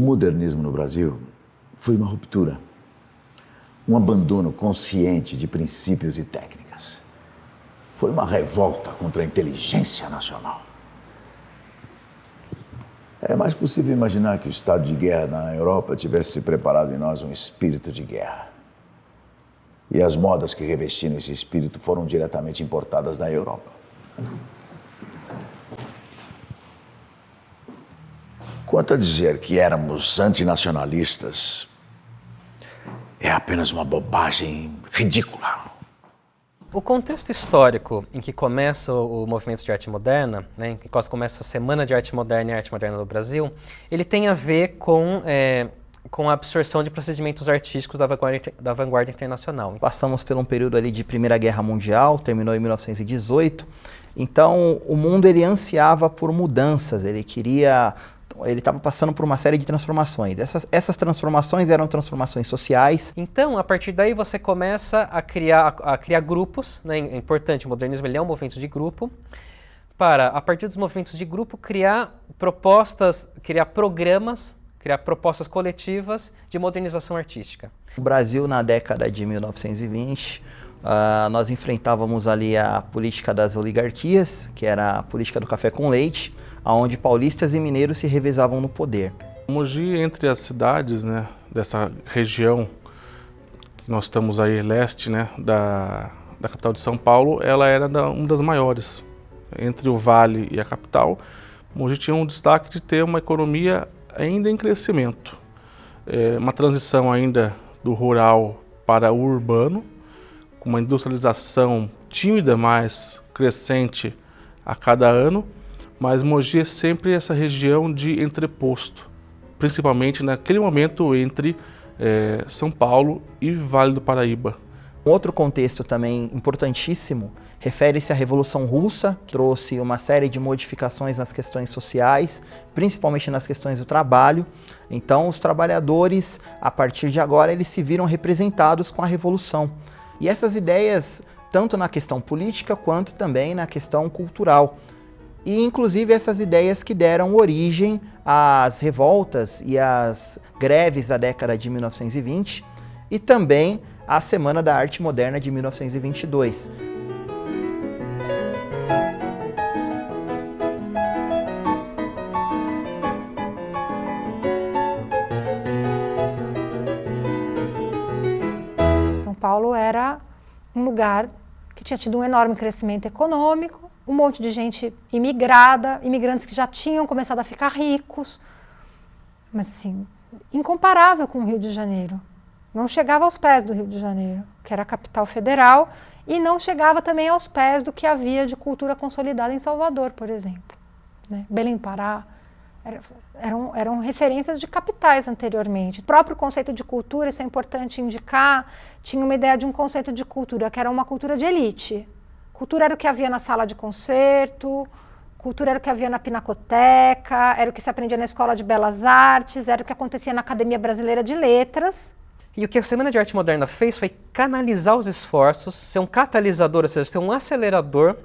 modernismo no Brasil foi uma ruptura, um abandono consciente de princípios e técnicas. Foi uma revolta contra a inteligência nacional. É mais possível imaginar que o estado de guerra na Europa tivesse preparado em nós um espírito de guerra. E as modas que revestiram esse espírito foram diretamente importadas da Europa. Quanto a dizer que éramos antinacionalistas, é apenas uma bobagem ridícula. O contexto histórico em que começa o movimento de arte moderna, né, em que começa a Semana de Arte Moderna e Arte Moderna no Brasil, ele tem a ver com a absorção de procedimentos artísticos da vanguarda internacional. Passamos por um período ali de Primeira Guerra Mundial, terminou em 1918, então o mundo ele ansiava por mudanças, ele estava passando por uma série de transformações. Essas transformações eram transformações sociais. Então, a partir daí você começa a criar grupos, né? É importante, o modernismo ele é um movimento de grupo, para, a partir dos movimentos de grupo, criar propostas, criar programas, criar propostas coletivas de modernização artística. O Brasil, na década de 1920, nós enfrentávamos ali a política das oligarquias, que era a política do café com leite, onde paulistas e mineiros se revezavam no poder. Mogi, entre as cidades, né, dessa região que nós estamos aí, leste, né, da capital de São Paulo, ela era uma das maiores. Entre o Vale e a capital, Mogi tinha um destaque de ter uma economia ainda em crescimento. Uma transição ainda do rural para o urbano, com uma industrialização tímida, mas crescente a cada ano. Mas Mogi é sempre essa região de entreposto, principalmente naquele momento entre São Paulo e Vale do Paraíba. Outro contexto também importantíssimo refere-se à Revolução Russa, que trouxe uma série de modificações nas questões sociais, principalmente nas questões do trabalho. Então os trabalhadores, a partir de agora, eles se viram representados com a Revolução. E essas ideias, tanto na questão política quanto também na questão cultural. E inclusive essas ideias que deram origem às revoltas e às greves da década de 1920 e também à Semana da Arte Moderna de 1922. São Paulo era um lugar que tinha tido um enorme crescimento econômico, um monte de gente imigrada, imigrantes que já tinham começado a ficar ricos, mas assim, incomparável com o Rio de Janeiro. Não chegava aos pés do Rio de Janeiro, que era a capital federal, e não chegava também aos pés do que havia de cultura consolidada em Salvador, por exemplo. Né? Belém do Pará, eram referências de capitais anteriormente. O próprio conceito de cultura, isso é importante indicar, tinha uma ideia de um conceito de cultura, que era uma cultura de elite. Cultura era o que havia na sala de concerto, cultura era o que havia na pinacoteca, era o que se aprendia na Escola de Belas Artes, era o que acontecia na Academia Brasileira de Letras. E o que a Semana de Arte Moderna fez foi canalizar os esforços, ser um catalisador, ou seja, ser um acelerador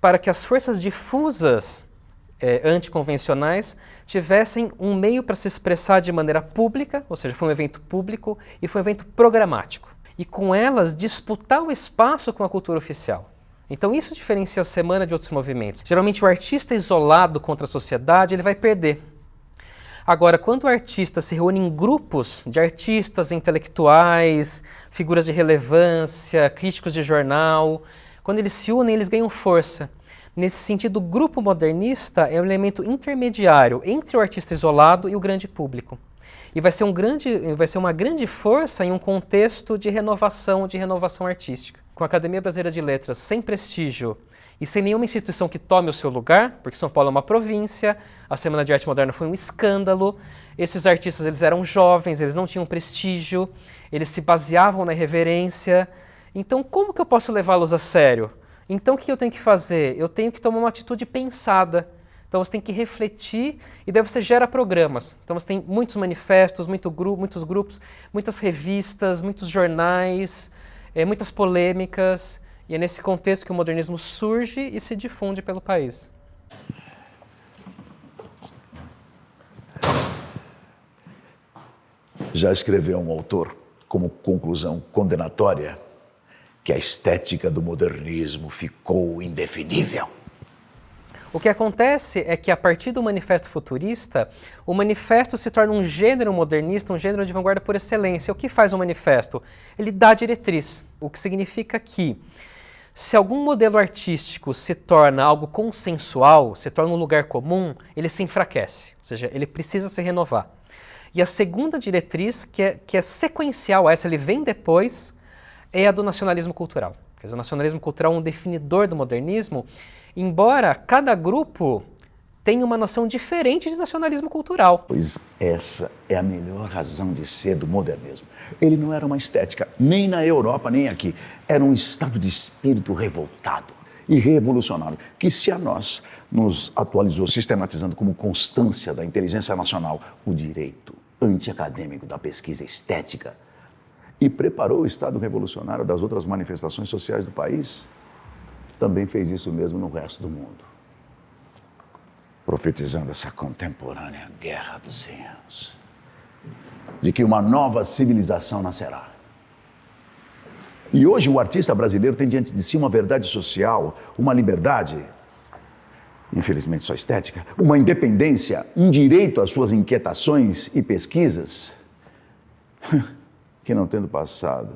para que as forças difusas anticonvencionais tivessem um meio para se expressar de maneira pública, ou seja, foi um evento público e foi um evento programático. E com elas disputar o espaço com a cultura oficial. Então isso diferencia a Semana de outros movimentos. Geralmente o artista isolado contra a sociedade, ele vai perder. Agora, quando o artista se reúne em grupos de artistas, intelectuais, figuras de relevância, críticos de jornal, quando eles se unem, eles ganham força. Nesse sentido, o grupo modernista é um elemento intermediário entre o artista isolado e o grande público. E vai ser uma grande força em um contexto de renovação artística. Com a Academia Brasileira de Letras sem prestígio e sem nenhuma instituição que tome o seu lugar, porque São Paulo é uma província, a Semana de Arte Moderna foi um escândalo, esses artistas eles eram jovens, eles não tinham prestígio, eles se baseavam na irreverência. Então como que eu posso levá-los a sério? Então o que eu tenho que fazer? Eu tenho que tomar uma atitude pensada. Então você tem que refletir e daí você gera programas. Então você tem muitos manifestos, muitos grupos, muitas revistas, muitos jornais, muitas polêmicas. E é nesse contexto que o modernismo surge e se difunde pelo país. Já escreveu um autor como conclusão condenatória que a estética do modernismo ficou indefinível. O que acontece é que, a partir do Manifesto Futurista, o manifesto se torna um gênero modernista, um gênero de vanguarda por excelência. O que faz o manifesto? Ele dá diretriz, o que significa que, se algum modelo artístico se torna algo consensual, se torna um lugar comum, ele se enfraquece, ou seja, ele precisa se renovar. E a segunda diretriz, que é sequencial a essa, ele vem depois, é a do nacionalismo cultural. Quer dizer, o nacionalismo cultural é um definidor do modernismo, embora cada grupo tenha uma noção diferente de nacionalismo cultural. Pois essa é a melhor razão de ser do modernismo. Ele não era uma estética, nem na Europa, nem aqui. Era um estado de espírito revoltado e revolucionário, que se a nós nos atualizou, sistematizando como constância da inteligência nacional o direito antiacadêmico da pesquisa estética e preparou o estado revolucionário das outras manifestações sociais do país, também fez isso mesmo no resto do mundo, profetizando essa contemporânea guerra dos 100 anos, de que uma nova civilização nascerá. E hoje o artista brasileiro tem diante de si uma verdade social, uma liberdade, infelizmente só estética, uma independência, um direito às suas inquietações e pesquisas, que não tendo passado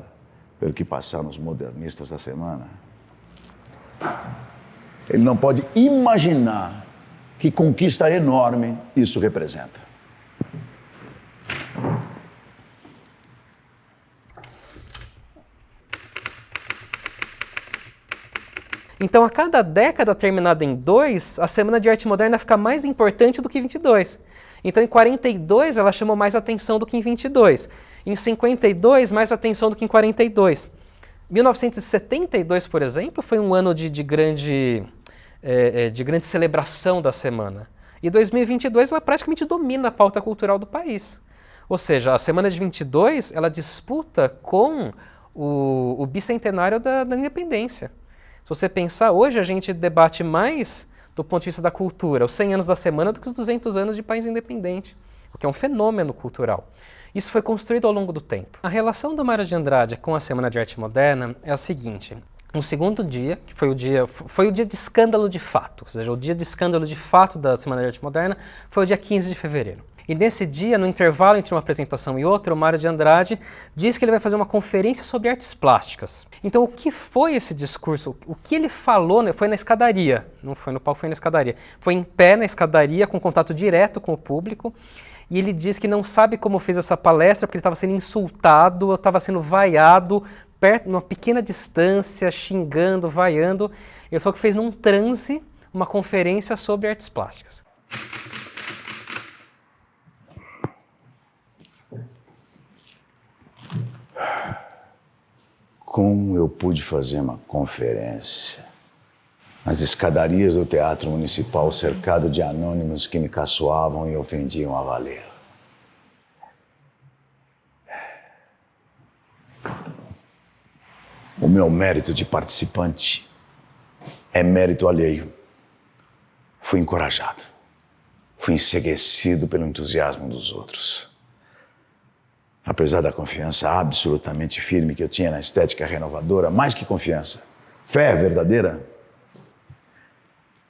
pelo que passaram os modernistas da semana, ele não pode imaginar que conquista enorme isso representa. Então, a cada década terminada em 2, a Semana de Arte Moderna fica mais importante do que 22. Então, em 42, ela chamou mais atenção do que em 22. Em 52, mais atenção do que em 42. 1972, por exemplo, foi um ano de grande celebração da semana. E 2022, ela praticamente domina a pauta cultural do país. Ou seja, a Semana de 22, ela disputa com o bicentenário da independência. Se você pensar, hoje a gente debate mais do ponto de vista da cultura, os 100 anos da semana, do que os 200 anos de país independente, o que é um fenômeno cultural. Isso foi construído ao longo do tempo. A relação do Mário de Andrade com a Semana de Arte Moderna é a seguinte: no segundo dia, que foi o dia de escândalo de fato, ou seja, o dia de escândalo de fato da Semana de Arte Moderna foi o dia 15 de fevereiro. E nesse dia, no intervalo entre uma apresentação e outra, o Mário de Andrade diz que ele vai fazer uma conferência sobre artes plásticas. Então, o que foi esse discurso? O que ele falou, né, foi na escadaria, não foi no palco, foi na escadaria. Foi em pé na escadaria, com contato direto com o público, e ele diz que não sabe como fez essa palestra, porque ele estava sendo insultado, estava sendo vaiado, perto, numa pequena distância, xingando, vaiando. Ele falou que fez num transe uma conferência sobre artes plásticas. Como eu pude fazer uma conferência nas escadarias do Teatro Municipal, cercado de anônimos que me caçoavam e ofendiam a valer? O meu mérito de participante é mérito alheio. Fui encorajado, fui enceguecido pelo entusiasmo dos outros. Apesar da confiança absolutamente firme que eu tinha na estética renovadora, mais que confiança, fé verdadeira,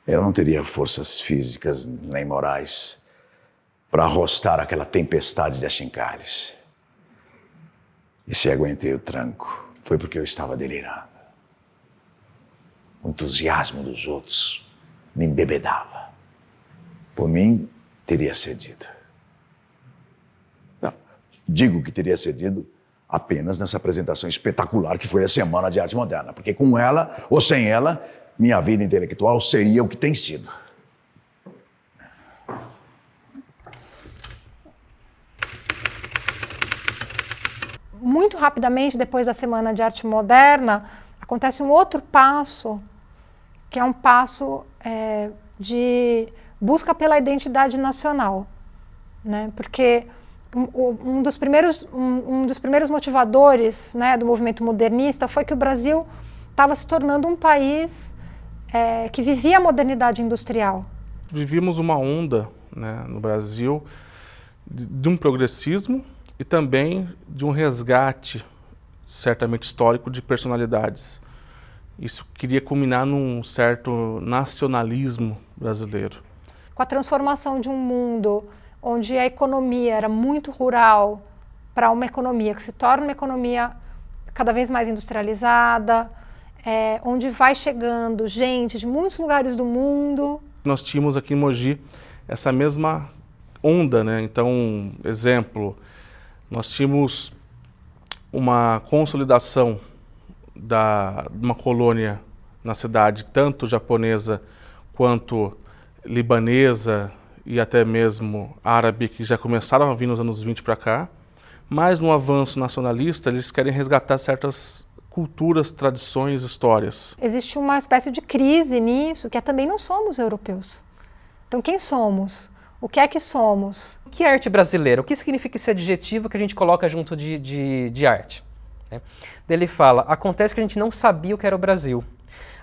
eu não teria forças físicas nem morais para arrostar aquela tempestade de achincalhes. E se aguentei o tranco, foi porque eu estava delirando. O entusiasmo dos outros me embebedava. Por mim, teria cedido. Não, digo que teria cedido apenas nessa apresentação espetacular que foi a Semana de Arte Moderna, porque com ela ou sem ela, minha vida intelectual seria o que tem sido. Muito rapidamente, depois da Semana de Arte Moderna, acontece um outro passo, que é um passo de busca pela identidade nacional, né? Porque um dos primeiros motivadores, né, do movimento modernista foi que o Brasil estava se tornando um país que vivia a modernidade industrial. Vivíamos uma onda, né, no Brasil de um progressismo e também de um resgate, certamente histórico, de personalidades. Isso queria culminar num certo nacionalismo brasileiro. Com a transformação de um mundo onde a economia era muito rural para uma economia que se torna uma economia cada vez mais industrializada, onde vai chegando gente de muitos lugares do mundo. Nós tínhamos aqui em Mogi essa mesma onda, né? Então, exemplo, nós tínhamos uma consolidação de uma colônia na cidade, tanto japonesa quanto libanesa e até mesmo árabe, que já começaram a vir nos anos 20 para cá, mas no avanço nacionalista eles querem resgatar certas culturas, tradições, histórias. Existe uma espécie de crise nisso, que também não somos europeus. Então quem somos? O que é que somos? O que é arte brasileira? O que significa esse adjetivo que a gente coloca junto de arte? Ele fala, acontece que a gente não sabia o que era o Brasil.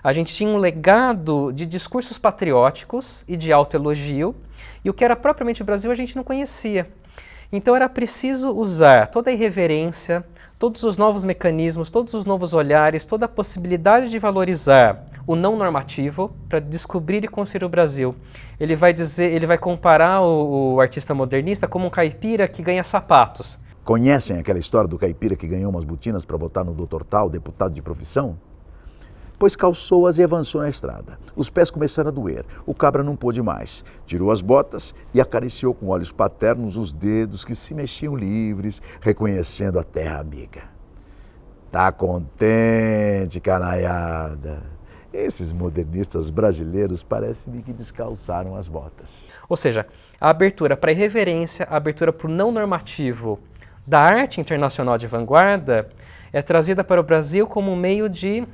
A gente tinha um legado de discursos patrióticos e de autoelogio, e o que era propriamente o Brasil a gente não conhecia. Então era preciso usar toda a irreverência, todos os novos mecanismos, todos os novos olhares, toda a possibilidade de valorizar o não normativo para descobrir e construir o Brasil. Ele vai comparar o artista modernista como um caipira que ganha sapatos. Conhecem aquela história do caipira que ganhou umas botinas para votar no Dr. Tal, deputado de profissão? Pois calçou-as e avançou na estrada. Os pés começaram a doer. O cabra não pôde mais. Tirou as botas e acariciou com olhos paternos os dedos que se mexiam livres, reconhecendo a terra amiga. Tá contente, canaiada? Esses modernistas brasileiros parecem-me que descalçaram as botas. Ou seja, a abertura para a irreverência, a abertura para o não normativo da arte internacional de vanguarda é trazida para o Brasil como um meio de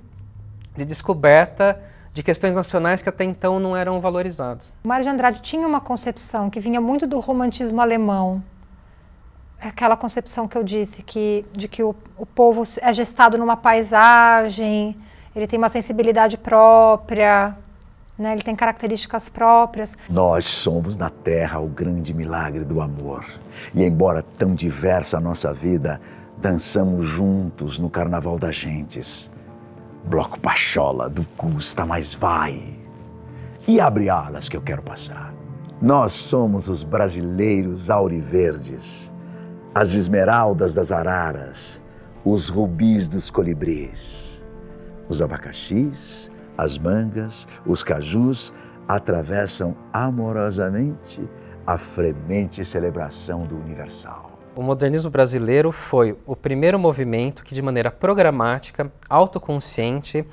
descoberta de questões nacionais que até então não eram valorizadas. O Mário de Andrade tinha uma concepção que vinha muito do romantismo alemão. Aquela concepção que eu disse, de que o povo é gestado numa paisagem, ele tem uma sensibilidade própria, né? Ele tem características próprias. Nós somos na Terra o grande milagre do amor. E embora tão diversa a nossa vida, dançamos juntos no Carnaval das Gentes. Bloco Pachola do Custa, mas vai. E abre alas que eu quero passar. Nós somos os brasileiros auriverdes, as esmeraldas das araras, os rubis dos colibris. Os abacaxis, as mangas, os cajus atravessam amorosamente a fremente celebração do universal. O modernismo brasileiro foi o primeiro movimento que, de maneira programática, autoconsciente,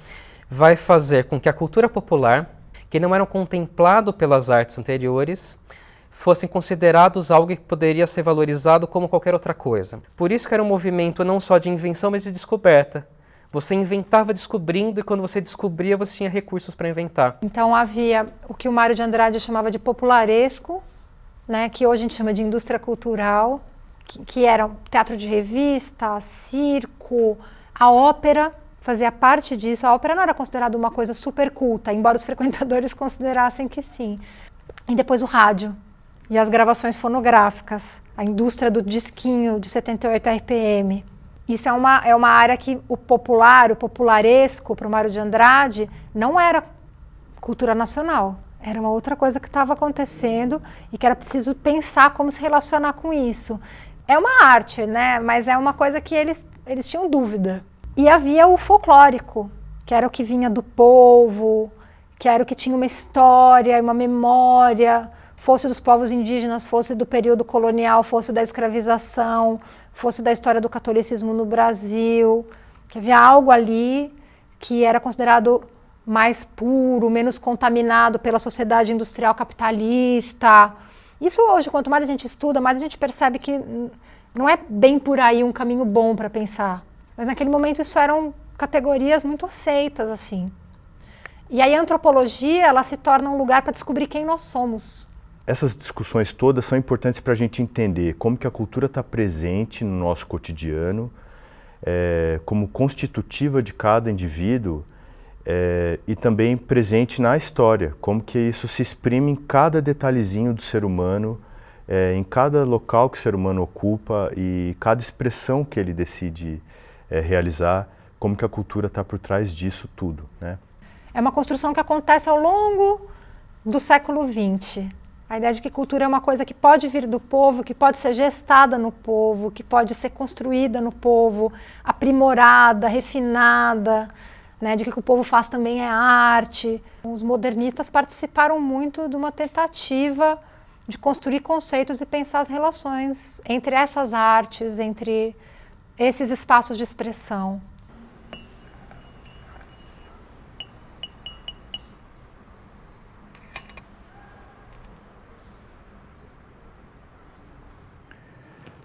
vai fazer com que a cultura popular, que não eram contemplado pelas artes anteriores, fossem considerados algo que poderia ser valorizado como qualquer outra coisa. Por isso que era um movimento não só de invenção, mas de descoberta. Você inventava descobrindo e quando você descobria, você tinha recursos para inventar. Então havia o que o Mário de Andrade chamava de popularesco, né, que hoje a gente chama de indústria cultural, que era teatro de revista, circo, a ópera fazia parte disso. A ópera não era considerada uma coisa super culta, embora os frequentadores considerassem que sim. E depois o rádio e as gravações fonográficas, a indústria do disquinho de 78 RPM. Isso é uma área que o popularesco para o Mário de Andrade não era cultura nacional. Era uma outra coisa que estava acontecendo e que era preciso pensar como se relacionar com isso. É uma arte, né? Mas é uma coisa que eles tinham dúvida. E havia o folclórico, que era o que vinha do povo, que era o que tinha uma história, uma memória, fosse dos povos indígenas, fosse do período colonial, fosse da escravização, fosse da história do catolicismo no Brasil, que havia algo ali que era considerado mais puro, menos contaminado pela sociedade industrial capitalista. Isso hoje, quanto mais a gente estuda, mais a gente percebe que não é bem por aí um caminho bom para pensar. Mas naquele momento isso eram categorias muito aceitas, assim. E aí a antropologia, ela se torna um lugar para descobrir quem nós somos. Essas discussões todas são importantes para a gente entender como que a cultura está presente no nosso cotidiano, como constitutiva de cada indivíduo, e também presente na história, como que isso se exprime em cada detalhezinho do ser humano em cada local que o ser humano ocupa e cada expressão que ele decide realizar, como que a cultura está por trás disso tudo, né? É uma construção que acontece ao longo do século XX. A ideia de que cultura é uma coisa que pode vir do povo, que pode ser gestada no povo, que pode ser construída no povo, aprimorada, refinada, né? De que o que o povo faz também é arte. Os modernistas participaram muito de uma tentativa de construir conceitos e pensar as relações entre essas artes, entre esses espaços de expressão.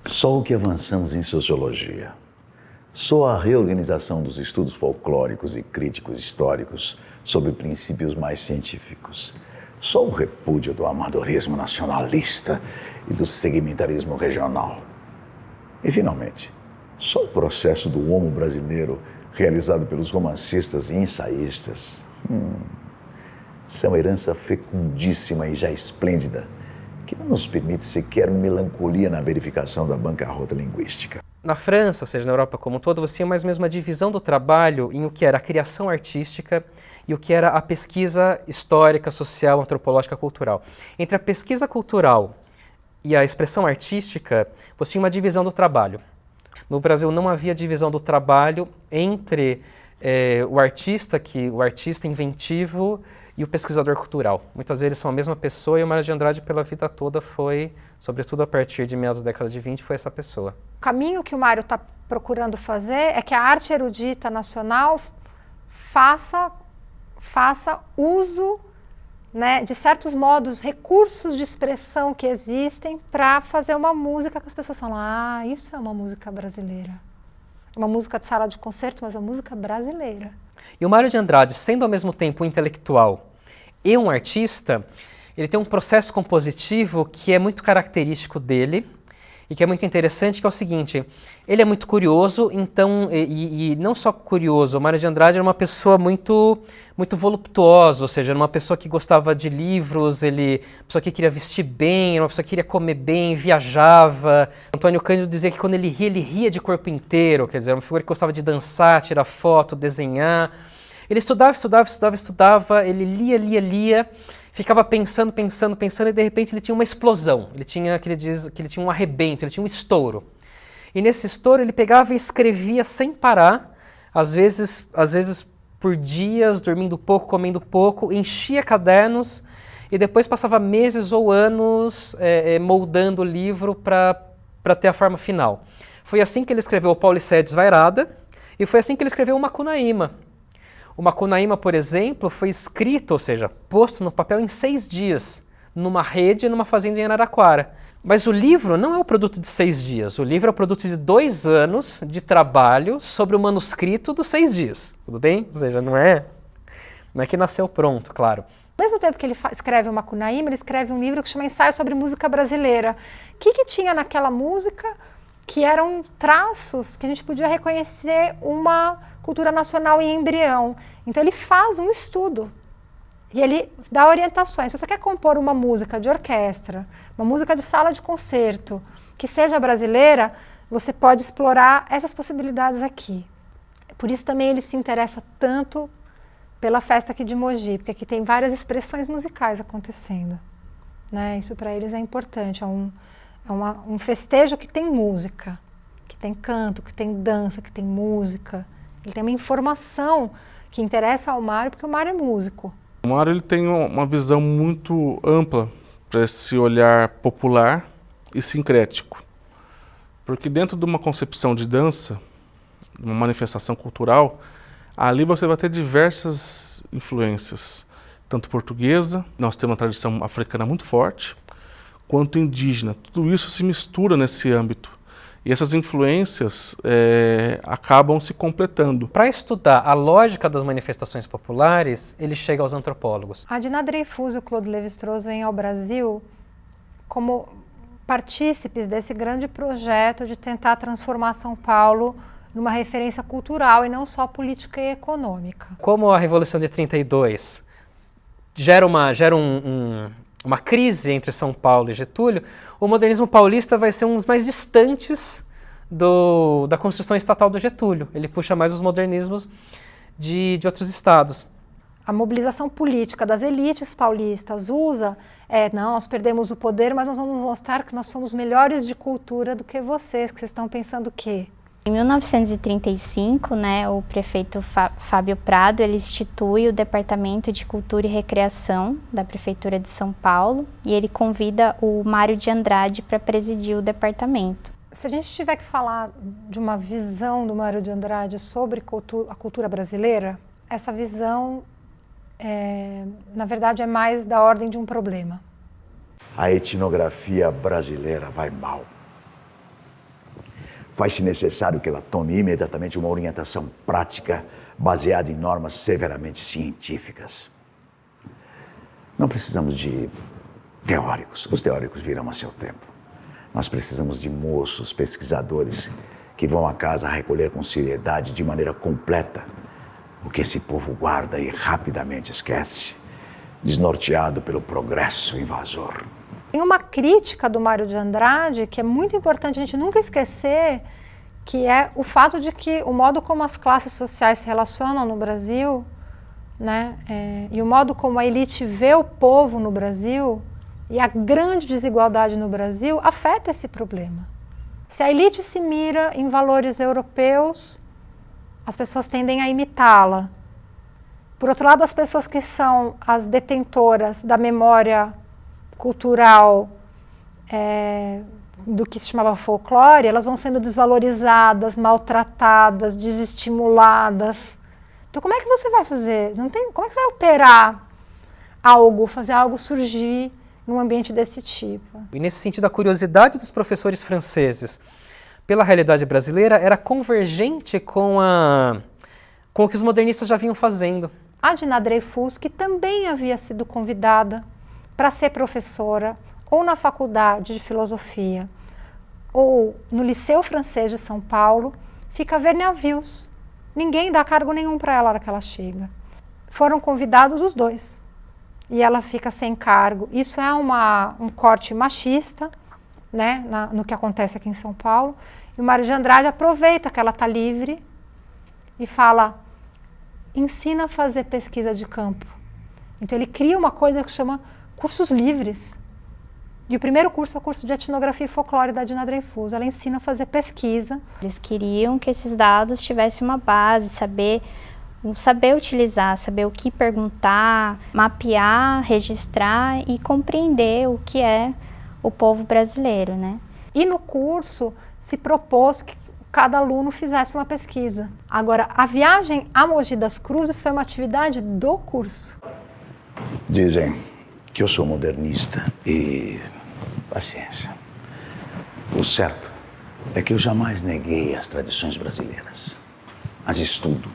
Só o que avançamos em sociologia, só a reorganização dos estudos folclóricos e críticos históricos sobre princípios mais científicos, só o repúdio do amadorismo nacionalista e do segmentarismo regional. E, finalmente, só o processo do homo brasileiro realizado pelos romancistas e ensaístas. São herança fecundíssima e já esplêndida, que não nos permite sequer melancolia na verificação da bancarrota linguística. Na França, ou seja, na Europa como um todo, você tinha mais ou menos uma divisão do trabalho em o que era a criação artística e o que era a pesquisa histórica, social, antropológica, cultural. Entre a pesquisa cultural e a expressão artística, você tinha uma divisão do trabalho. No Brasil não havia divisão do trabalho entre o artista inventivo e o pesquisador cultural. Muitas vezes são a mesma pessoa e o Mário de Andrade pela vida toda foi, sobretudo a partir de meados da década de 20, foi essa pessoa. O caminho que o Mário está procurando fazer é que a arte erudita nacional faça uso, né, de certos modos, recursos de expressão que existem para fazer uma música que as pessoas falam, isso é uma música brasileira. Uma música de sala de concerto, mas é uma música brasileira. E o Mário de Andrade, sendo ao mesmo tempo um intelectual e um artista, ele tem um processo compositivo que é muito característico dele e que é muito interessante, que é o seguinte: ele é muito curioso, então, e não só curioso, o Mário de Andrade era uma pessoa muito voluptuosa, ou seja, era uma pessoa que gostava de livros, uma pessoa que queria vestir bem, era uma pessoa que queria comer bem, viajava. Antônio Cândido dizia que quando ele ria de corpo inteiro, quer dizer, era uma figura que gostava de dançar, tirar foto, desenhar. Ele estudava, ele lia, ficava pensando, e de repente ele tinha uma explosão, ele tinha um arrebento, ele tinha um estouro. E nesse estouro ele pegava e escrevia sem parar, às vezes por dias, dormindo pouco, comendo pouco, enchia cadernos e depois passava meses ou anos moldando o livro para ter a forma final. Foi assim que ele escreveu o Paulicéia Desvairada e foi assim que ele escreveu o Macunaíma. O Macunaíma, por exemplo, foi escrito, ou seja, posto no papel em 6 dias, numa rede, numa fazenda em Araraquara. Mas o livro não é o produto de 6 dias, o livro é o produto de 2 anos de trabalho sobre o manuscrito dos 6 dias, tudo bem? Ou seja, não é que nasceu pronto, claro. Ao mesmo tempo que ele escreve o Macunaíma, ele escreve um livro que chama Ensaio sobre Música Brasileira. O que tinha naquela música que eram traços que a gente podia reconhecer uma cultura nacional em embrião? Então ele faz um estudo e ele dá orientações. Se você quer compor uma música de orquestra, uma música de sala de concerto, que seja brasileira, você pode explorar essas possibilidades aqui. Por isso também ele se interessa tanto pela festa aqui de Mogi, porque aqui tem várias expressões musicais acontecendo, né? Isso para eles é importante, é um festejo que tem música, que tem canto, que tem dança, que tem música. Ele tem uma informação que interessa ao Mário, porque o Mário é músico. O Mário ele tem uma visão muito ampla para esse olhar popular e sincrético. Porque dentro de uma concepção de dança, uma manifestação cultural, ali você vai ter diversas influências, tanto portuguesa, nós temos uma tradição africana muito forte, quanto indígena. Tudo isso se mistura nesse âmbito. E essas influências acabam se completando. Para estudar a lógica das manifestações populares, ele chega aos antropólogos. A Dina Dreyfus e o Claude Lévi-Strauss vêm ao Brasil como partícipes desse grande projeto de tentar transformar São Paulo numa referência cultural e não só política e econômica. Como a Revolução de 32 gera uma crise entre São Paulo e Getúlio, o modernismo paulista vai ser um dos mais distantes da construção estatal do Getúlio. Ele puxa mais os modernismos de outros estados. A mobilização política das elites paulistas usa, não, nós perdemos o poder, mas nós vamos mostrar que nós somos melhores de cultura do que vocês estão pensando o quê? Em 1935, né, o prefeito Fábio Prado, ele institui o Departamento de Cultura e Recreação da Prefeitura de São Paulo e ele convida o Mário de Andrade para presidir o departamento. Se a gente tiver que falar de uma visão do Mário de Andrade sobre a cultura brasileira, essa visão, na verdade, é mais da ordem de um problema. A etnografia brasileira vai mal. Faz-se necessário que ela tome imediatamente uma orientação prática baseada em normas severamente científicas. Não precisamos de teóricos. Os teóricos virão a seu tempo. Nós precisamos de moços, pesquisadores, que vão a casa recolher com seriedade, de maneira completa, o que esse povo guarda e rapidamente esquece, desnorteado pelo progresso invasor. Tem uma crítica do Mário de Andrade que é muito importante a gente nunca esquecer, que é o fato de que o modo como as classes sociais se relacionam no Brasil, né, e o modo como a elite vê o povo no Brasil e a grande desigualdade no Brasil afeta esse problema. Se a elite se mira em valores europeus, as pessoas tendem a imitá-la. Por outro lado, as pessoas que são as detentoras da memória cultural do que se chamava folclore, elas vão sendo desvalorizadas, maltratadas, desestimuladas. Então, como é que você vai fazer? Como é que você vai operar algo, fazer algo surgir num ambiente desse tipo? E nesse sentido, a curiosidade dos professores franceses pela realidade brasileira era convergente com o que os modernistas já vinham fazendo. A Dina Dreyfus, que também havia sido convidada para ser professora, ou na faculdade de filosofia, ou no Liceu Francês de São Paulo, fica a ver navios. Ninguém dá cargo nenhum para ela na hora que ela chega. Foram convidados os dois. E ela fica sem cargo. Isso é um corte machista, né, no que acontece aqui em São Paulo. E o Mário de Andrade aproveita que ela está livre e fala, ensina a fazer pesquisa de campo. Então ele cria uma coisa que chama cursos livres. E o primeiro curso é o curso de etnografia e folclore da Dina Dreyfus. Ela ensina a fazer pesquisa. Eles queriam que esses dados tivessem uma base, saber utilizar, saber o que perguntar, mapear, registrar e compreender o que é o povo brasileiro, né? E no curso se propôs que cada aluno fizesse uma pesquisa. Agora, a viagem a Mogi das Cruzes foi uma atividade do curso. Dizem que eu sou modernista e paciência. O certo é que eu jamais neguei as tradições brasileiras. As estudo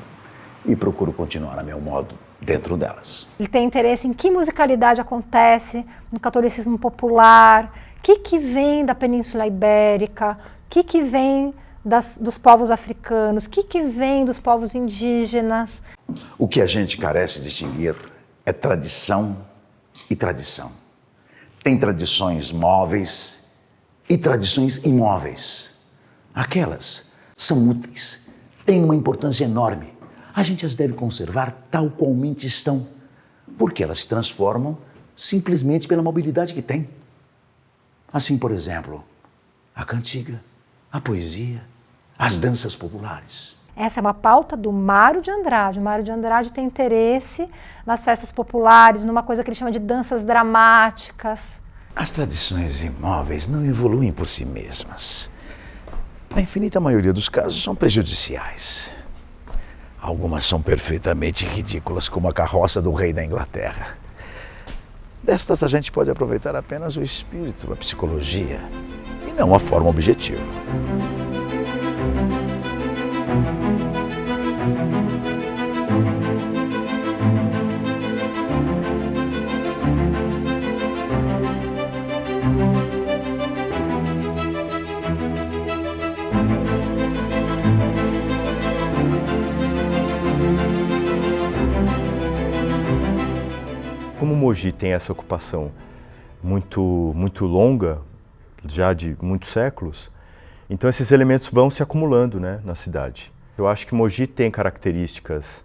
e procuro continuar a meu modo dentro delas. Ele tem interesse em que musicalidade acontece no catolicismo popular, o que vem da Península Ibérica, o que vem dos povos africanos, o que vem dos povos indígenas. O que a gente carece de distinguir é tradição e tradição. Tem tradições móveis e tradições imóveis. Aquelas são úteis, têm uma importância enorme. A gente as deve conservar tal qualmente estão, porque elas se transformam simplesmente pela mobilidade que têm. Assim, por exemplo, a cantiga, a poesia, as danças populares. Essa é uma pauta do Mário de Andrade. O Mário de Andrade tem interesse nas festas populares, numa coisa que ele chama de danças dramáticas. As tradições imóveis não evoluem por si mesmas. Na infinita maioria dos casos são prejudiciais. Algumas são perfeitamente ridículas, como a carroça do rei da Inglaterra. Destas a gente pode aproveitar apenas o espírito, a psicologia, e não a forma objetiva. Como Mogi tem essa ocupação muito longa, já de muitos séculos. Então esses elementos vão se acumulando, né, na cidade. Eu acho que Mogi tem características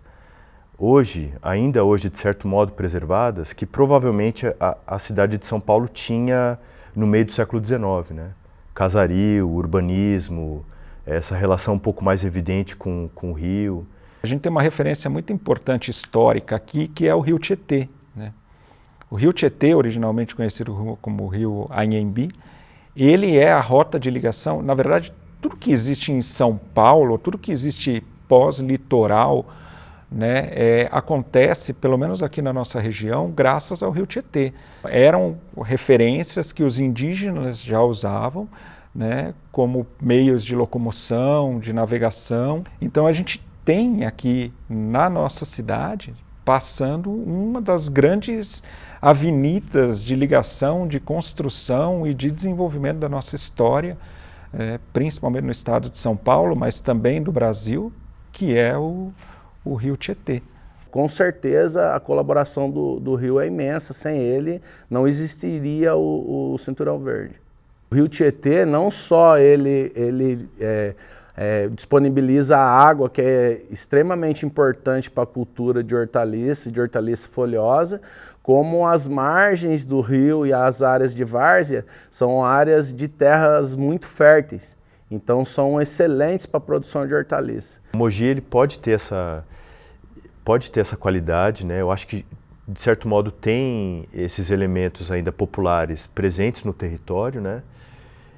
ainda hoje de certo modo preservadas, que provavelmente a cidade de São Paulo tinha no meio do século XIX, né? Casario, urbanismo, essa relação um pouco mais evidente com o rio. A gente tem uma referência muito importante histórica aqui, que é o rio Tietê, né? O rio Tietê, originalmente conhecido como o rio Anhembi, ele é a rota de ligação. Na verdade, tudo que existe em São Paulo, tudo que existe pós-litoral, né, acontece, pelo menos aqui na nossa região, graças ao rio Tietê. Eram referências que os indígenas já usavam, né, como meios de locomoção, de navegação. Então a gente tem aqui na nossa cidade, passando uma das grandes avenidas de ligação, de construção e de desenvolvimento da nossa história, principalmente no estado de São Paulo, mas também do Brasil, que é o rio Tietê. Com certeza a colaboração do rio é imensa, sem ele não existiria o Cinturão Verde. O rio Tietê não só ele disponibiliza a água, que é extremamente importante para a cultura de hortaliça folhosa, como as margens do rio e as áreas de várzea são áreas de terras muito férteis, então são excelentes para a produção de hortaliça. O Mogi ele pode ter essa qualidade, né? Eu acho que de certo modo tem esses elementos ainda populares presentes no território, né?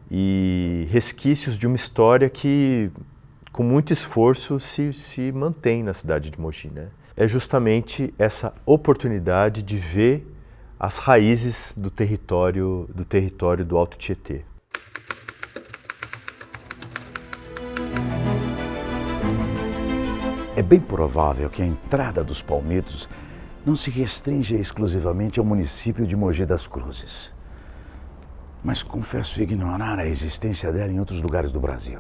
E resquícios de uma história que, com muito esforço, se mantém na cidade de Mogi, né? É justamente essa oportunidade de ver as raízes do território do Alto Tietê. É bem provável que a entrada dos Palmitos não se restringe exclusivamente ao município de Mogi das Cruzes. Mas confesso ignorar a existência dela em outros lugares do Brasil.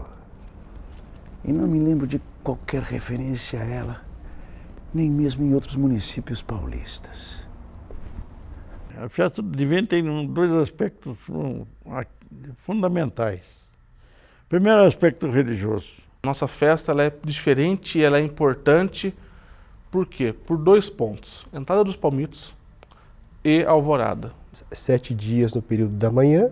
E não me lembro de qualquer referência a ela, nem mesmo em outros municípios paulistas. A festa do Divino tem dois aspectos fundamentais. Primeiro, o aspecto religioso. Nossa festa ela é diferente e ela é importante, por quê? Por 2 pontos, entrada dos Palmitos e alvorada. 7 dias no período da manhã,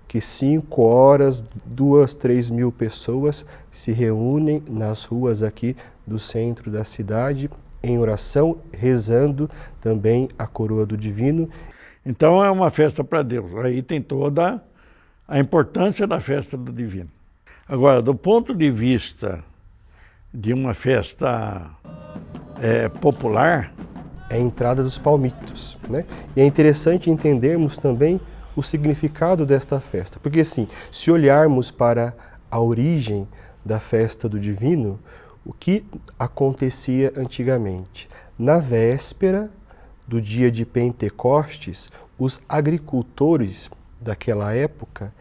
que 5 horas, 2, 3 mil pessoas se reúnem nas ruas aqui do centro da cidade, em oração, rezando também a coroa do Divino. Então é uma festa para Deus, aí tem toda a importância da festa do Divino. Agora, do ponto de vista de uma festa popular... É a entrada dos Palmitos, né? E é interessante entendermos também o significado desta festa, porque assim, se olharmos para a origem da festa do Divino, o que acontecia antigamente? Na véspera do dia de Pentecostes, os agricultores daquela época,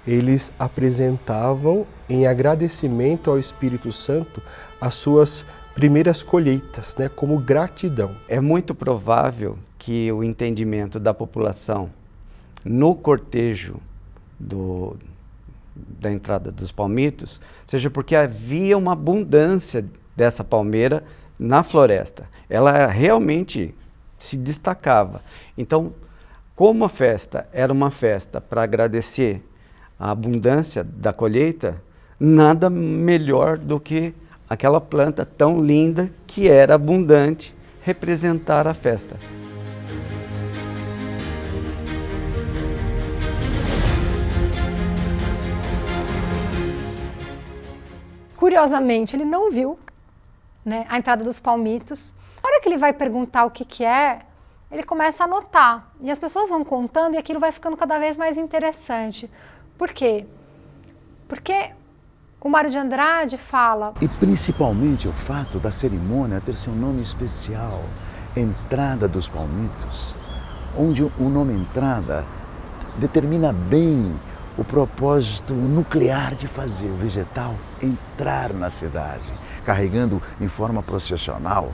eles apresentavam em agradecimento ao Espírito Santo as suas primeiras colheitas, né, como gratidão. É muito provável que o entendimento da população no cortejo da entrada dos Palmitos seja porque havia uma abundância dessa palmeira na floresta. Ela realmente se destacava. Então, como a festa era uma festa para agradecer a abundância da colheita, nada melhor do que aquela planta tão linda que era abundante representar a festa. Curiosamente, ele não viu, né, a entrada dos Palmitos. Na hora que ele vai perguntar o que é, ele começa a anotar. E as pessoas vão contando e aquilo vai ficando cada vez mais interessante. Por quê? Porque o Mário de Andrade fala... E principalmente o fato da cerimônia ter seu nome especial, Entrada dos Palmitos, onde o nome entrada determina bem o propósito nuclear de fazer o vegetal entrar na cidade, carregando em forma processional,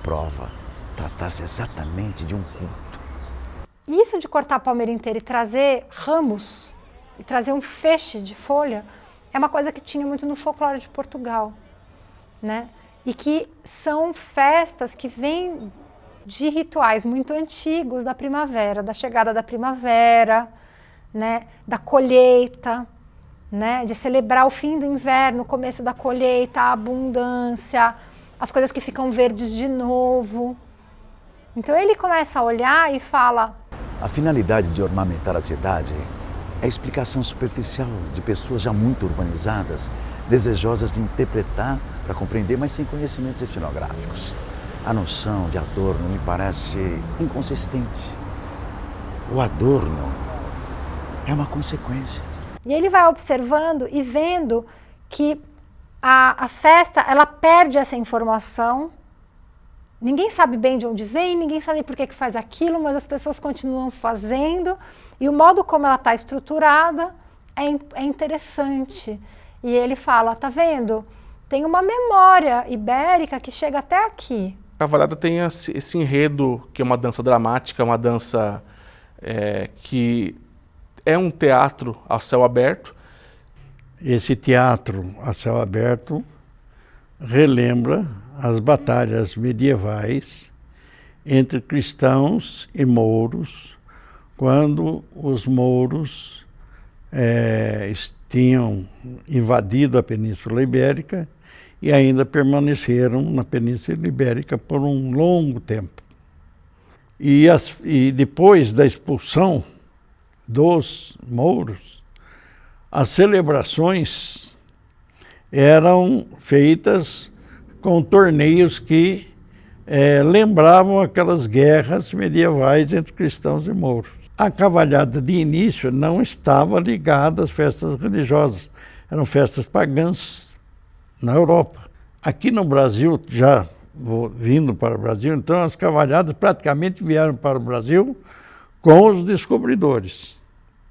prova tratar-se exatamente de um culto. isso de cortar a palmeira inteira e trazer ramos, e trazer um feixe de folha, é uma coisa que tinha muito no folclore de Portugal, né? E que são festas que vêm de rituais muito antigos da primavera, da chegada da primavera, né? Da colheita, né? De celebrar o fim do inverno, o começo da colheita, a abundância, as coisas que ficam verdes de novo. Então ele começa a olhar e fala: A finalidade de ornamentar a cidade é a explicação superficial de pessoas já muito urbanizadas, desejosas de interpretar para compreender, mas sem conhecimentos etnográficos. A noção de adorno me parece inconsistente. O adorno é uma consequência. E ele vai observando e vendo que a festa, ela perde essa informação. Ninguém sabe bem de onde vem, ninguém sabe por que faz aquilo, mas as pessoas continuam fazendo. E o modo como ela está estruturada é interessante. E ele fala, tá vendo? Tem uma memória ibérica que chega até aqui. A cavalhada tem esse enredo, que é uma dança dramática, uma dança que é um teatro a céu aberto. Esse teatro a céu aberto relembra as batalhas medievais entre cristãos e mouros, quando os mouros tinham invadido a Península Ibérica e ainda permaneceram na Península Ibérica por um longo tempo. E depois da expulsão dos mouros, as celebrações eram feitas com torneios que lembravam aquelas guerras medievais entre cristãos e mouros. A cavalhada de início não estava ligada às festas religiosas, eram festas pagãs na Europa. Aqui no Brasil, já vindo para o Brasil, então as cavalhadas praticamente vieram para o Brasil com os descobridores.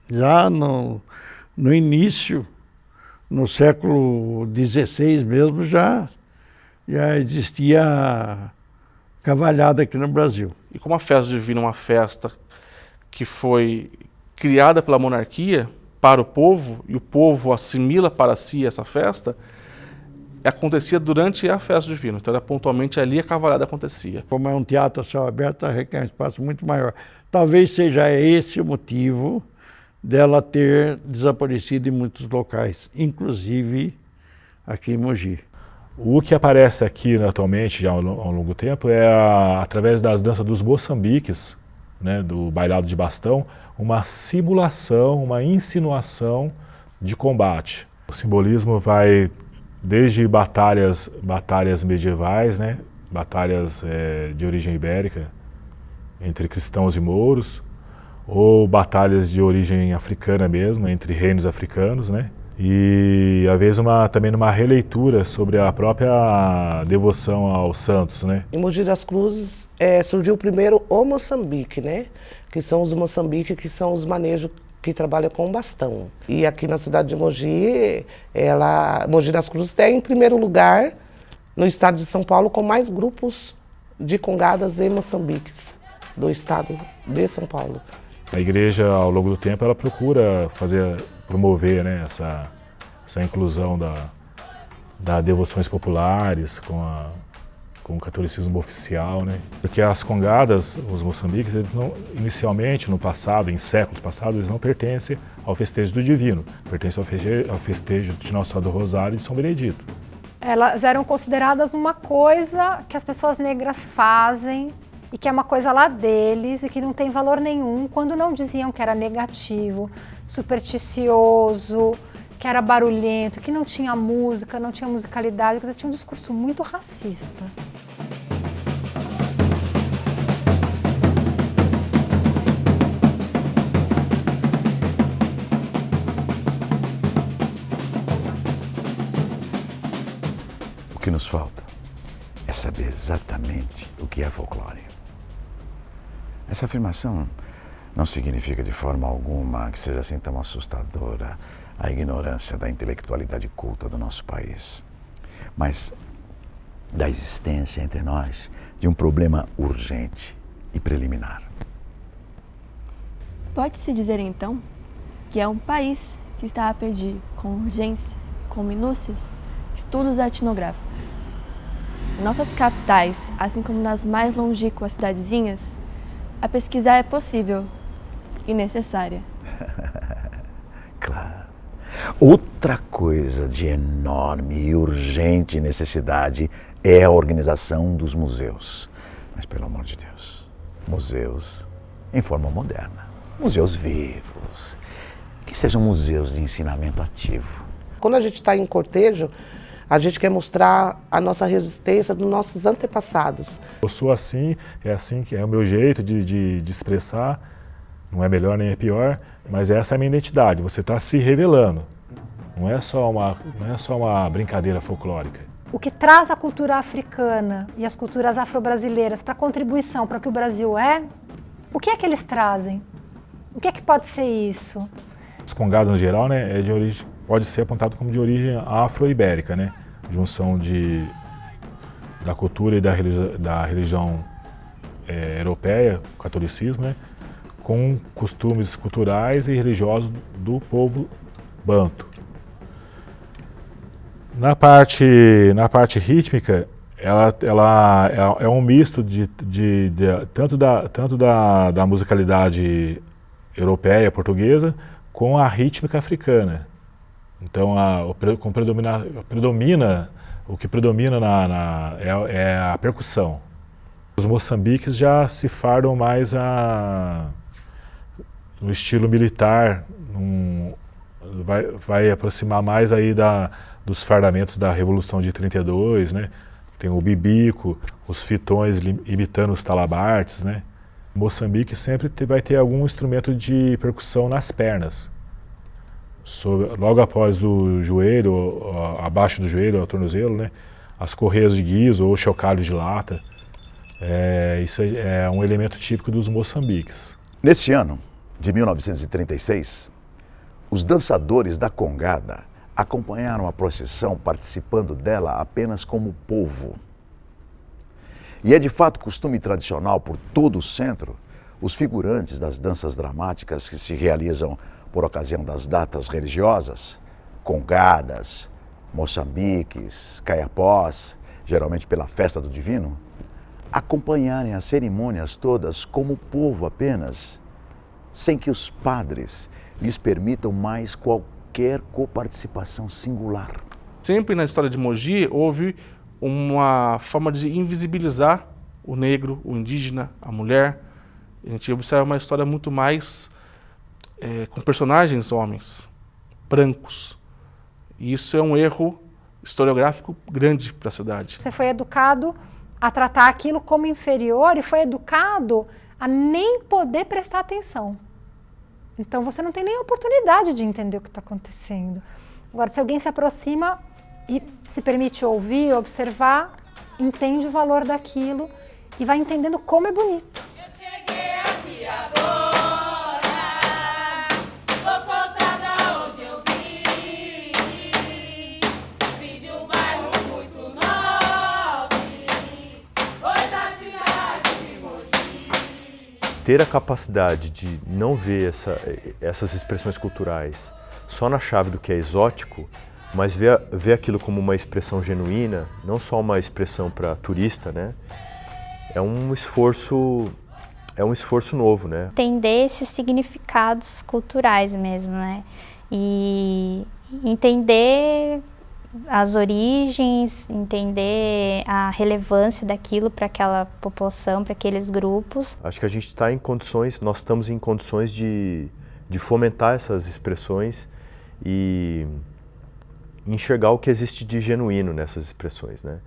Já no início, no século XVI mesmo, já existia cavalhada aqui no Brasil. E como a festa divina é uma festa que foi criada pela monarquia para o povo, e o povo assimila para si essa festa, acontecia durante a festa divina. Então, era pontualmente ali a cavalhada acontecia. Como é um teatro a céu aberto, requer um espaço muito maior. Talvez seja esse o motivo dela ter desaparecido em muitos locais, inclusive aqui em Mogi. O que aparece aqui atualmente, já há um longo tempo, é através das danças dos moçambiques, né, do bailado de bastão, uma simulação, uma insinuação de combate. O simbolismo vai desde batalhas medievais, né, batalhas de origem ibérica entre cristãos e mouros, ou batalhas de origem africana mesmo, entre reinos africanos, né? E às vezes também numa releitura sobre a própria devoção aos santos, né? Em Mogi das Cruzes surgiu primeiro o Moçambique, né? Que são os Moçambique, que são os manejos que trabalham com bastão. E aqui na cidade de Mogi, Mogi das Cruzes tem em primeiro lugar no estado de São Paulo com mais grupos de congadas e moçambiques do estado de São Paulo. A igreja, ao longo do tempo, ela procura promover, né, essa inclusão das devoções populares com o catolicismo oficial, né? Porque as congadas, os moçambiques, eles inicialmente, no passado, em séculos passados, eles não pertencem ao festejo do divino, pertencem ao festejo de Nossa Senhora do Rosário e de São Benedito. Elas eram consideradas uma coisa que as pessoas negras fazem e que é uma coisa lá deles e que não tem valor nenhum, quando não diziam que era negativo, supersticioso, que era barulhento, que não tinha música, não tinha musicalidade, quer dizer, tinha um discurso muito racista. O que nos falta é saber exatamente o que é folclore. Essa afirmação não significa de forma alguma que seja assim tão assustadora a ignorância da intelectualidade culta do nosso país, mas da existência entre nós de um problema urgente e preliminar. Pode-se dizer, então, que é um país que está a pedir, com urgência, com minúcias, estudos etnográficos. Em nossas capitais, assim como nas mais longínquas cidadezinhas, a pesquisa é possível e necessária. Claro. Outra coisa de enorme e urgente necessidade é a organização dos museus. Mas, pelo amor de Deus, museus em forma moderna, museus vivos, que sejam museus de ensinamento ativo. Quando a gente está em cortejo, a gente quer mostrar a nossa resistência dos nossos antepassados. Eu sou assim que é o meu jeito de expressar, não é melhor nem é pior, mas essa é a minha identidade, você está se revelando, não é só uma brincadeira folclórica. O que traz a cultura africana e as culturas afro-brasileiras para a contribuição para o que o Brasil é, o que é que eles trazem? O que é que pode ser isso? Os congados, no geral, né, pode ser apontado como de origem afro-ibérica, né? Junção da cultura e da religião europeia, o catolicismo, né? Com costumes culturais e religiosos do povo banto. Na parte rítmica, ela é um misto tanto da musicalidade europeia, portuguesa, com a rítmica africana. Então, o que predomina é a percussão. Os moçambiques já se fardam mais no estilo militar, vai aproximar mais aí dos fardamentos da Revolução de 32, né? Tem o bibico, os fitões imitando os talabartes, né? Moçambique sempre vai ter algum instrumento de percussão nas pernas. Logo após o joelho, abaixo do joelho, ao tornozelo, né? As correias de guiso ou chocalhos de lata. Isso é um elemento típico dos moçambiques. Neste ano de 1936, os dançadores da Congada acompanharam a procissão participando dela apenas como povo. E é de fato costume tradicional por todo o centro, os figurantes das danças dramáticas que se realizam por ocasião das datas religiosas, congadas, moçambiques, caiapós, geralmente pela festa do divino, acompanharem as cerimônias todas como povo apenas, sem que os padres lhes permitam mais qualquer coparticipação singular. Sempre na história de Mogi houve uma forma de invisibilizar o negro, o indígena, a mulher. A gente observa uma história muito mais com personagens homens, brancos. E isso é um erro historiográfico grande para a cidade. Você foi educado a tratar aquilo como inferior e foi educado a nem poder prestar atenção. Então você não tem nem a oportunidade de entender o que está acontecendo. Agora, se alguém se aproxima e se permite ouvir, observar, entende o valor daquilo e vai entendendo como é bonito. Eu cheguei aqui agora, vou contar da onde eu vim. Vim de um bairro muito nobre, hoje da cidade de Mogi. Ter a capacidade de não ver essas expressões culturais só na chave do que é exótico, mas ver aquilo como uma expressão genuína, não só uma expressão para turista, né? É um esforço novo, né? Entender esses significados culturais mesmo, né? E entender as origens, entender a relevância daquilo para aquela população, para aqueles grupos. Acho que a gente está em condições, nós estamos em condições de fomentar essas expressões e enxergar o que existe de genuíno nessas expressões, né?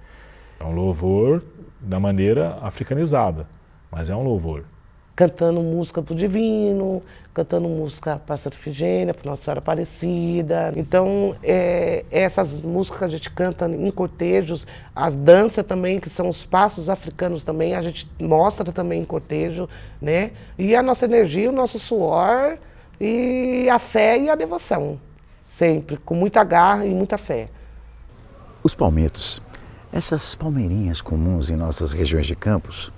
É um louvor da maneira africanizada, mas é um louvor. Cantando música pro divino, cantando música para Santa Efigênia, para Nossa Senhora Aparecida. Então, essas músicas que a gente canta em cortejos, as danças também, que são os passos africanos também, a gente mostra também em cortejo, né? E a nossa energia, o nosso suor e a fé e a devoção. Sempre, com muita garra e muita fé. Os palmitos, essas palmeirinhas comuns em nossas regiões de campos,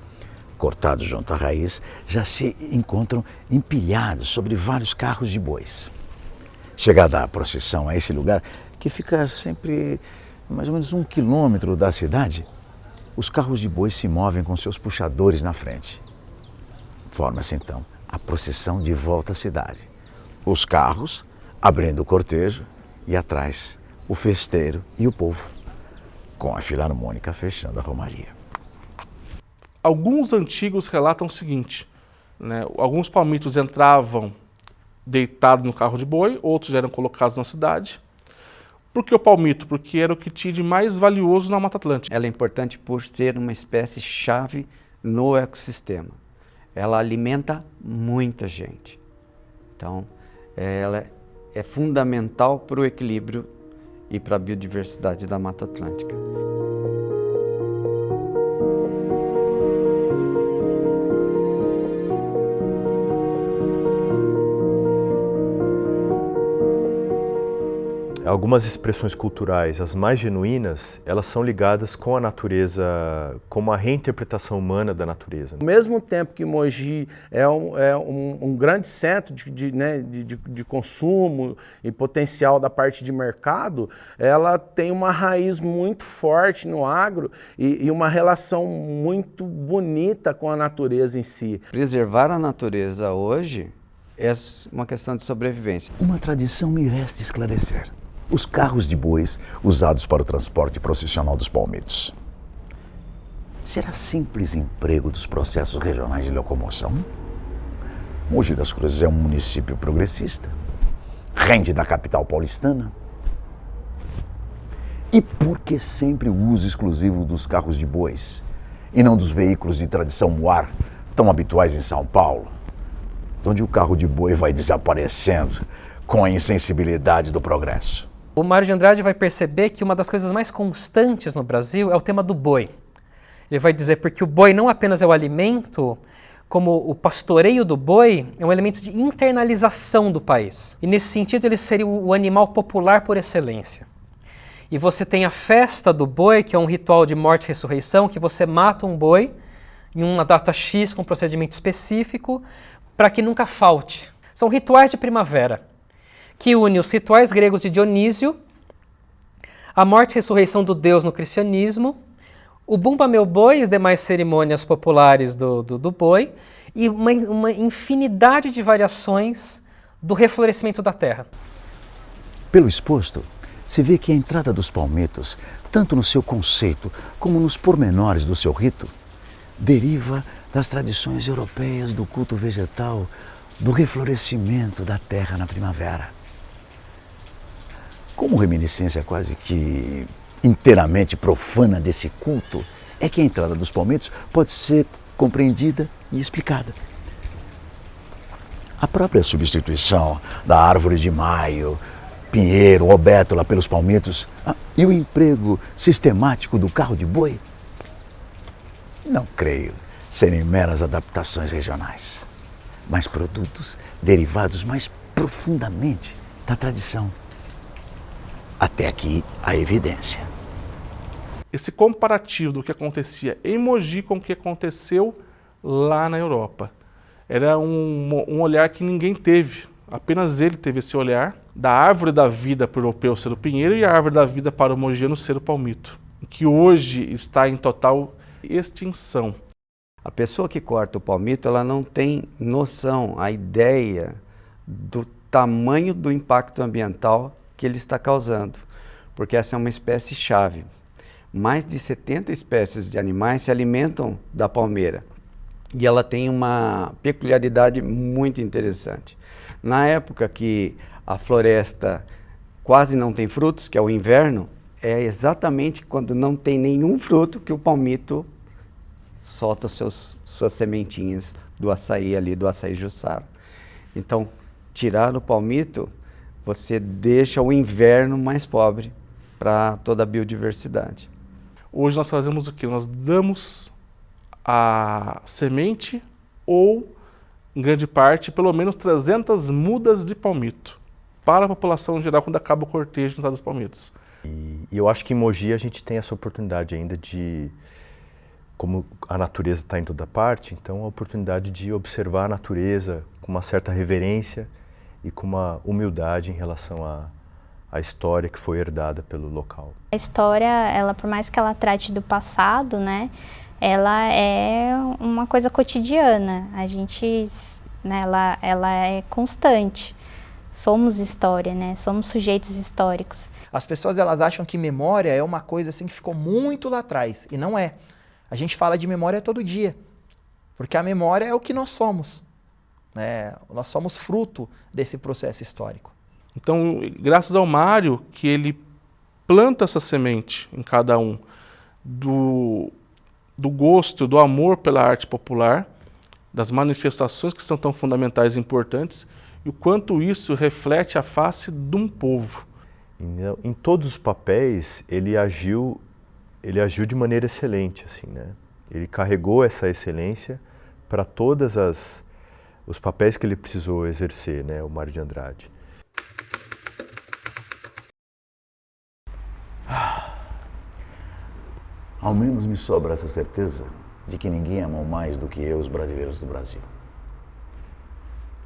cortados junto à raiz, já se encontram empilhados sobre vários carros de bois. Chegada a procissão a esse lugar, que fica sempre mais ou menos 1 quilômetro da cidade, os carros de bois se movem com seus puxadores na frente. Forma-se então a procissão de volta à cidade. Os carros abrindo o cortejo e atrás o festeiro e o povo, com a filarmônica fechando a romaria. Alguns antigos relatam o seguinte, né? Alguns palmitos entravam deitados no carro de boi, outros eram colocados na cidade. Por que o palmito? Porque era o que tinha de mais valioso na Mata Atlântica. Ela é importante por ser uma espécie-chave no ecossistema. Ela alimenta muita gente. Então, ela é fundamental para o equilíbrio e para a biodiversidade da Mata Atlântica. Algumas expressões culturais, as mais genuínas, elas são ligadas com a natureza, com uma reinterpretação humana da natureza. Ao mesmo tempo que Mogi é um grande centro de consumo e potencial da parte de mercado, ela tem uma raiz muito forte no agro e uma relação muito bonita com a natureza em si. Preservar a natureza hoje é uma questão de sobrevivência. Uma tradição me resta esclarecer. Os carros de bois usados para o transporte processional dos palmitos. Será simples emprego dos processos regionais de locomoção? Mogi das Cruzes é um município progressista. Rende da capital paulistana. E por que sempre o uso exclusivo dos carros de bois e não dos veículos de tradição muar tão habituais em São Paulo, onde o carro de boi vai desaparecendo com a insensibilidade do progresso? O Mário de Andrade vai perceber que uma das coisas mais constantes no Brasil é o tema do boi. Ele vai dizer porque o boi não apenas é o alimento, como o pastoreio do boi é um elemento de internalização do país. E nesse sentido ele seria o animal popular por excelência. E você tem a festa do boi, que é um ritual de morte e ressurreição, que você mata um boi em uma data X com um procedimento específico para que nunca falte. São rituais de primavera, que une os rituais gregos de Dionísio, a morte e ressurreição do Deus no cristianismo, o Bumba Meu Boi e as demais cerimônias populares do boi, e uma infinidade de variações do reflorescimento da terra. Pelo exposto, se vê que a entrada dos palmitos, tanto no seu conceito como nos pormenores do seu rito, deriva das tradições europeias do culto vegetal, do reflorescimento da terra na primavera. Como reminiscência quase que inteiramente profana desse culto, é que a entrada dos palmitos pode ser compreendida e explicada. A própria substituição da árvore de maio, pinheiro ou bétula pelos palmitos e o emprego sistemático do carro de boi, não creio serem meras adaptações regionais, mas produtos derivados mais profundamente da tradição. Até aqui, a evidência. Esse comparativo do que acontecia em Mogi com o que aconteceu lá na Europa. Era um olhar que ninguém teve. Apenas ele teve esse olhar da árvore da vida para o europeu ser o pinheiro e a árvore da vida para o mogiano ser o palmito, que hoje está em total extinção. A pessoa que corta o palmito, ela não tem noção, a ideia do tamanho do impacto ambiental que ele está causando, porque essa é uma espécie-chave. Mais de 70 espécies de animais se alimentam da palmeira e ela tem uma peculiaridade muito interessante. Na época que a floresta quase não tem frutos, que é o inverno, é exatamente quando não tem nenhum fruto que o palmito solta suas sementinhas do açaí ali, do açaí jussara. Então, tirar o palmito, você deixa o inverno mais pobre para toda a biodiversidade. Hoje nós fazemos o quê? Nós damos a semente ou, em grande parte, pelo menos 300 mudas de palmito para a população em geral quando acaba o cortejo de entrada dos palmitos. E eu acho que em Mogi a gente tem essa oportunidade ainda de como a natureza está em toda parte, então a oportunidade de observar a natureza com uma certa reverência e com uma humildade em relação à história que foi herdada pelo local. A história, ela, por mais que ela trate do passado, né, ela é uma coisa cotidiana. A gente, né, ela é constante. Somos história, né? Somos sujeitos históricos. As pessoas elas acham que memória é uma coisa assim que ficou muito lá atrás, e não é. A gente fala de memória todo dia, porque a memória é o que nós somos, né? Nós somos fruto desse processo histórico. Então, graças ao Mário, que ele planta essa semente em cada um, do gosto, do amor pela arte popular, das manifestações que são tão fundamentais e importantes, e o quanto isso reflete a face de um povo. Em todos os papéis, ele agiu de maneira excelente, assim, né? Ele carregou essa excelência para todos os papéis que ele precisou exercer, né, o Mário de Andrade. Ao menos me sobra essa certeza de que ninguém amou mais do que eu os brasileiros do Brasil.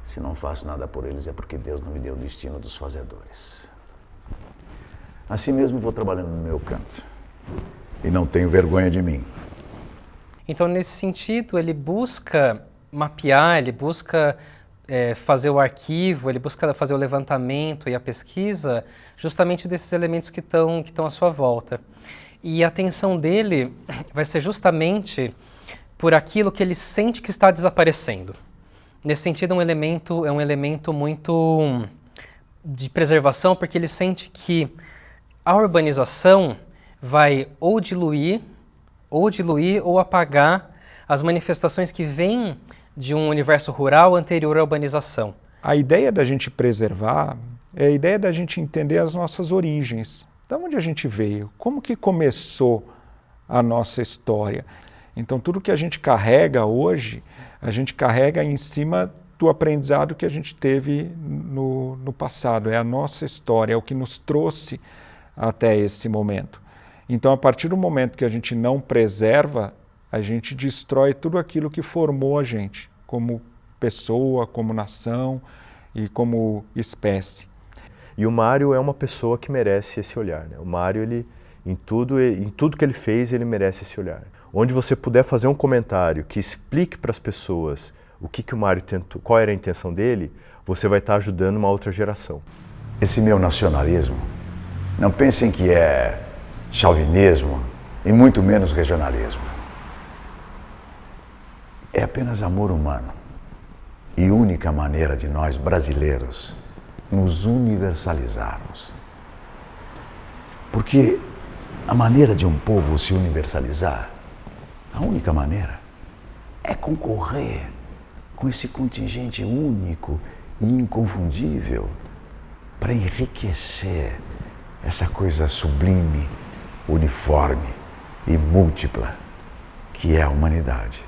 Se não faço nada por eles é porque Deus não me deu o destino dos fazedores. Assim mesmo vou trabalhando no meu canto e não tenho vergonha de mim. Então, nesse sentido, ele busca mapear, ele busca fazer o arquivo, ele busca fazer o levantamento e a pesquisa justamente desses elementos que estão à sua volta. E a atenção dele vai ser justamente por aquilo que ele sente que está desaparecendo. Nesse sentido, é um elemento muito de preservação, porque ele sente que a urbanização vai ou diluir ou apagar as manifestações que vêm de um universo rural anterior à urbanização. A ideia da gente preservar é a ideia da gente entender as nossas origens. De onde a gente veio? Como que começou a nossa história? Então, tudo que a gente carrega hoje, a gente carrega em cima do aprendizado que a gente teve no passado. É a nossa história, é o que nos trouxe até esse momento. Então, a partir do momento que a gente não preserva, a gente destrói tudo aquilo que formou a gente, como pessoa, como nação e como espécie. E o Mário é uma pessoa que merece esse olhar, né? O Mário, em tudo que ele fez, ele merece esse olhar. Onde você puder fazer um comentário que explique para as pessoas o que o Mário tentou, qual era a intenção dele, você vai estar ajudando uma outra geração. Esse meu nacionalismo, não pensem que é chauvinismo e muito menos regionalismo. É apenas amor humano e única maneira de nós brasileiros nos universalizarmos. Porque a maneira de um povo se universalizar, a única maneira, é concorrer com esse contingente único e inconfundível para enriquecer essa coisa sublime, uniforme e múltipla que é a humanidade.